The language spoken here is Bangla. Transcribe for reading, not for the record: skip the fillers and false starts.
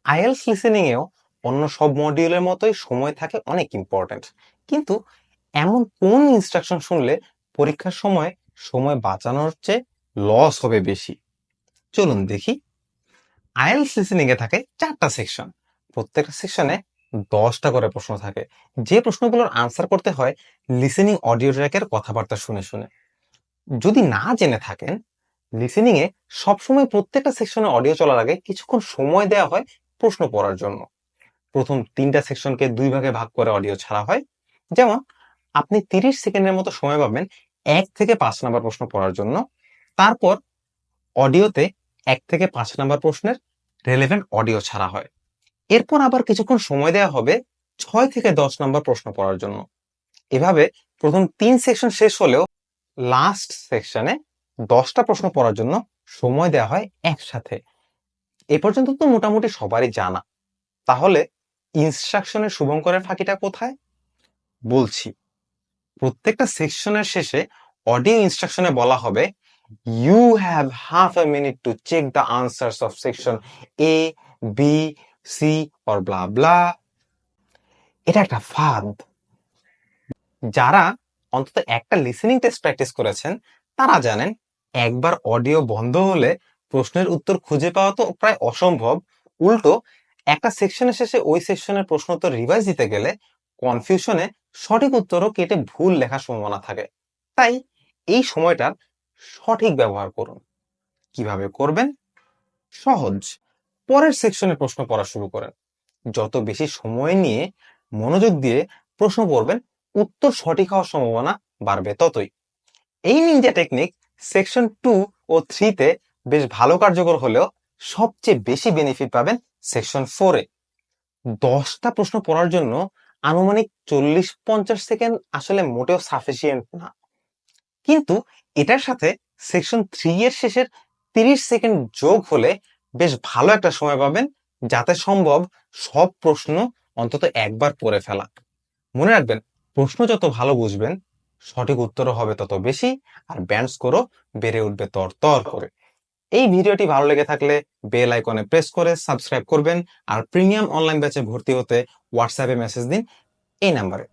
আইএলটিএস লিসেনিং এও অন্য সব মডিউলের মতোই সময় থাকে অনেক ইম্পর্টেন্ট। কিন্তু এমন কোন ইনস্ট্রাকশন শুনলে পরীক্ষার সময় সময় বাঁচানোর চেয়ে লস হবে বেশি? চলুন দেখি। আইএলটিএস লিসেনিং এ থাকে 4টা সেকশন। প্রত্যেকটা সেকশনে 10টা করে প্রশ্ন থাকে, যে প্রশ্নগুলোর আনসার করতে হয় লিসেনিং অডিও ট্র্যাকের কথাবার্তা শুনে শুনে। যদি না জেনে থাকেন, লিসেনিং এ সবসময় প্রত্যেকটা সেকশনে অডিও চলার আগে কিছুক্ষণ সময় দেওয়া হয় প্রশ্ন পড়ার জন্য। প্রথম 3টা সেকশনকে 2 ভাগে ভাগ করে অডিও ছাড়া হয়। যেমন আপনি 30 সেকেন্ডের মতো সময় পাবেন 1 থেকে 5 নাম্বার প্রশ্ন পড়ার জন্য। তারপর অডিওতে 1 থেকে 5 নাম্বার প্রশ্নের রেলেভেন্ট অডিও ছাড়া হয়। এরপর আবার কিছুক্ষণ সময় দেওয়া হবে 6 থেকে 10 নাম্বার প্রশ্ন পড়ার জন্য। এভাবে প্রথম 3 সেকশন শেষ হলেও লাস্ট সেকশনে 10টা প্রশ্ন পড়ার জন্য সময় দেওয়া হয় একসাথে। এ পর্যন্ত তো মোটামুটি সবারই জানা। তাহলে ইনস্ট্রাকশনের শুভঙ্করের ফাঁকিটা কোথায়? বলছি। প্রত্যেকটা সেকশনের শেষে অডিও ইনস্ট্রাকশনে বলা হবে, you have half a minute to check the answers of section A, B, C or blah blah. এটা একটা ফাঁদ। যারা অন্তত একটা লিসেনিং টেস্ট প্র্যাকটিস করেছেন তারা জানেন, একবার অডিও বন্ধ হলে প্রশ্নের উত্তর খুঁজে পাওয়া তো প্রায় অসম্ভব। উল্টো একটা সেকশনের শেষে ওই সেকশনের প্রশ্ন উত্তর রিভাইজ দিতে গেলে কনফিউশনে সঠিক উত্তরও কেটে ভুল লেখার সম্ভাবনা থাকে। তাই এই সময়টার সঠিক ব্যবহার করুন। কিভাবে করবেন? সহজ। পরের সেকশনের প্রশ্ন পড়া শুরু করেন। যত বেশি সময় নিয়ে মনোযোগ দিয়ে প্রশ্ন পড়বেন, উত্তর সঠিক হওয়ার সম্ভাবনা বাড়বে ততই। এই নিনজা টেকনিক সেকশন 2 ও 3 তে বেশ ভালো কার্যকর হলেও সবচেয়ে বেশি বেনিফিট পাবেন সেকশন 4 এ। 10টা প্রশ্ন পড়ার জন্য আনুমানিক 40-50 সেকেন্ড আসলে মোটেও সাফিসিয়েন্ট না। কিন্তু এটার সাথে সেকশন 3 এর শেষের 30 সেকেন্ড যোগ হলে বেশ ভালো একটা সময় পাবেন, যাতে সম্ভব সব প্রশ্ন অন্তত একবার পড়ে ফেলা। মনে রাখবেন, প্রশ্ন যত ভালো বুঝবেন সঠিক উত্তরও হবে তত বেশি, আর ব্যান্ড স্কোরও বেড়ে উঠবে তর করে। এই ভিডিওটি ভালো লেগে থাকলে বেল আইকনে প্রেস করে সাবস্ক্রাইব করবেন, আর প্রিমিয়াম অনলাইন ব্যাচে ভর্তি হতে হোয়াটসঅ্যাপে মেসেজ দিন এই নাম্বারে।